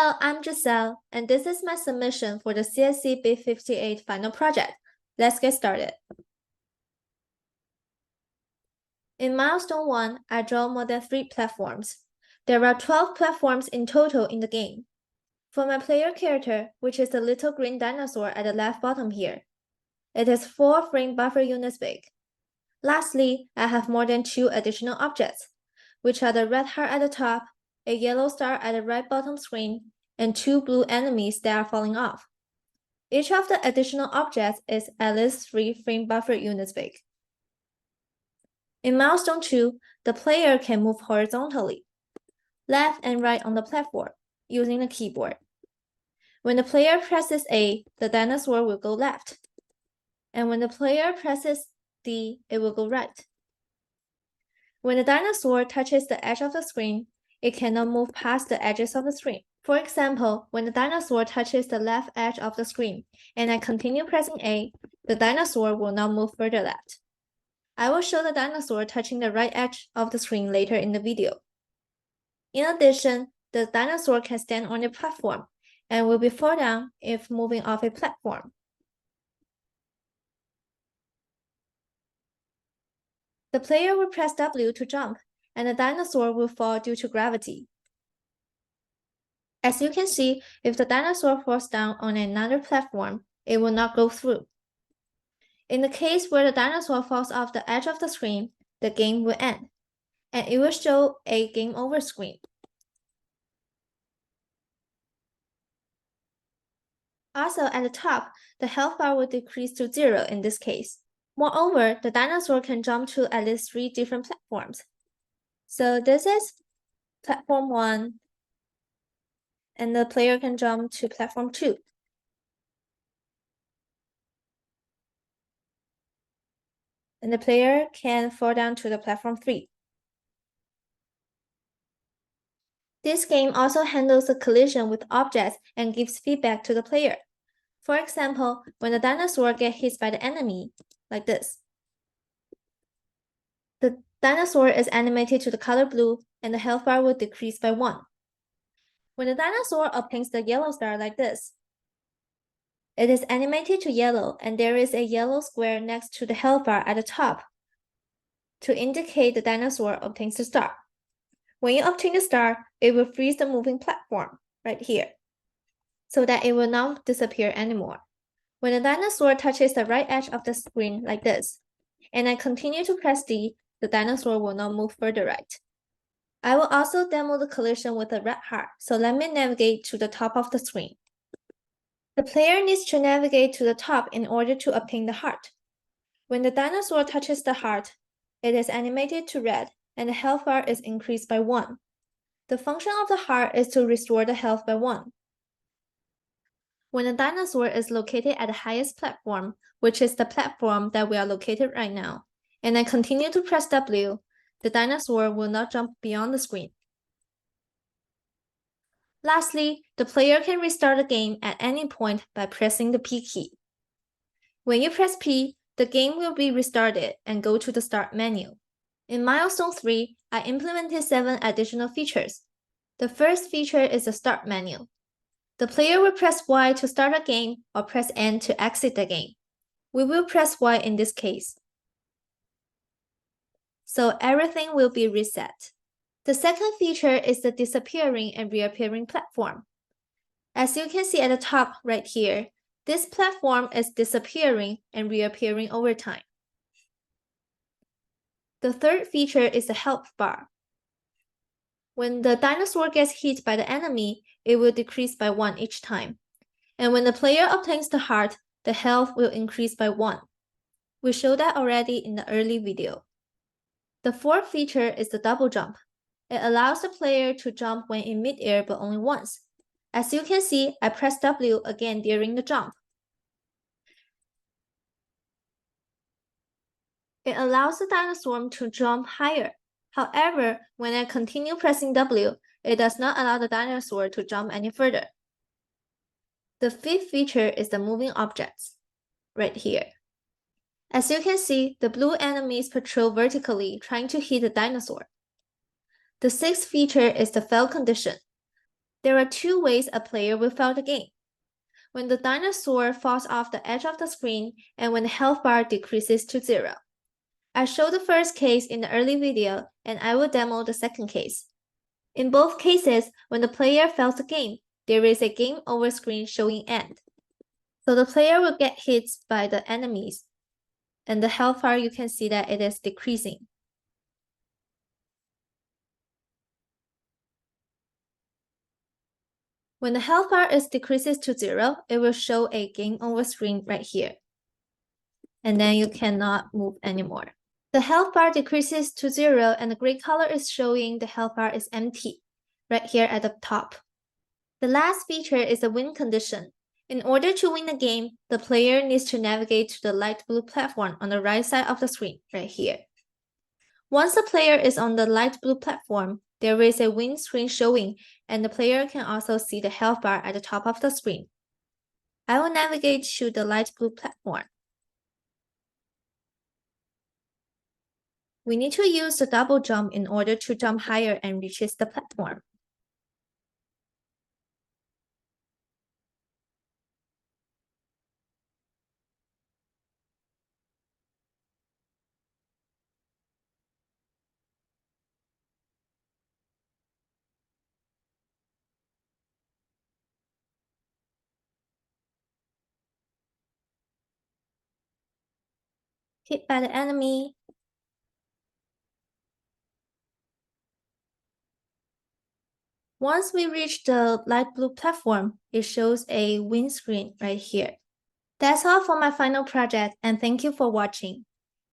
Hello, I'm Giselle, and this is my submission for the CSC Bit 58 final project. Let's get started. In Milestone 1, I draw more than 3 platforms. There are 12 platforms in total in the game. For my player character, which is the little green dinosaur at the left bottom here, it is 4 frame buffer units big. Lastly, I have more than 2 additional objects, which are the red heart at the top, a yellow star at the right bottom screen, and 2 blue enemies that are falling off. Each of the additional objects is at least 3 frame buffer units big. In Milestone 2, the player can move horizontally, left and right on the platform, using the keyboard. When the player presses A, the dinosaur will go left. And when the player presses D, it will go right. When the dinosaur touches the edge of the screen, it cannot move past the edges of the screen. For example, when the dinosaur touches the left edge of the screen and I continue pressing A, the dinosaur will not move further left. I will show the dinosaur touching the right edge of the screen later in the video. In addition, the dinosaur can stand on a platform and will be fall down if moving off a platform. The player will press W to jump, and the dinosaur will fall due to gravity. As you can see, if the dinosaur falls down on another platform, it will not go through. In the case where the dinosaur falls off the edge of the screen, the game will end, and it will show a game over screen. Also, at the top, the health bar will decrease to 0 in this case. Moreover, the dinosaur can jump to at least 3 different platforms. So this is platform 1, and the player can jump to platform 2. And the player can fall down to the platform 3. This game also handles the collision with objects and gives feedback to the player. For example, when the dinosaur gets hit by the enemy, like this, the dinosaur is animated to the color blue and the health bar will decrease by 1. When the dinosaur obtains the yellow star like this, it is animated to yellow and there is a yellow square next to the health bar at the top to indicate the dinosaur obtains the star. When you obtain the star, it will freeze the moving platform right here, so that it will not disappear anymore. When the dinosaur touches the right edge of the screen like this, and I continue to press D, the dinosaur will not move further right. I will also demo the collision with a red heart, so let me navigate to the top of the screen. The player needs to navigate to the top in order to obtain the heart. When the dinosaur touches the heart, it is animated to red, and the health bar is increased by 1. The function of the heart is to restore the health by 1. When the dinosaur is located at the highest platform, which is the platform that we are located right now, and I continue to press W, the dinosaur will not jump beyond the screen. Lastly, the player can restart the game at any point by pressing the P key. When you press P, the game will be restarted and go to the start menu. In Milestone 3, I implemented 7 additional features. The first feature is the start menu. The player will press Y to start a game or press N to exit the game. We will press Y in this case. So everything will be reset. The second feature is the disappearing and reappearing platform. As you can see at the top right here, this platform is disappearing and reappearing over time. The third feature is the health bar. When the dinosaur gets hit by the enemy, it will decrease by 1 each time. And when the player obtains the heart, the health will increase by 1. We showed that already in the early video. The fourth feature is the double jump. It allows the player to jump when in mid-air but only once. As you can see, I press W again during the jump. It allows the dinosaur to jump higher. However, when I continue pressing W, it does not allow the dinosaur to jump any further. The fifth feature is the moving objects, right here. As you can see, the blue enemies patrol vertically, trying to hit the dinosaur. The sixth feature is the fail condition. There are two ways a player will fail the game. When the dinosaur falls off the edge of the screen and when the health bar decreases to 0. I showed the first case in the early video, and I will demo the second case. In both cases, when the player fails the game, there is a game over screen showing end. So the player will get hit by the enemies, and the health bar you can see that it is decreasing. When the health bar decreases to 0, it will show a game over screen right here. And then you cannot move anymore. The health bar decreases to 0 and the gray color is showing the health bar is empty, right here at the top. The last feature is the win condition. In order to win the game, the player needs to navigate to the light blue platform on the right side of the screen, right here. Once the player is on the light blue platform, there is a win screen showing, and the player can also see the health bar at the top of the screen. I will navigate to the light blue platform. We need to use the double jump in order to jump higher and reach the platform. Hit by the enemy. Once we reach the light blue platform, it shows a win screen right here. That's all for my final project, and thank you for watching.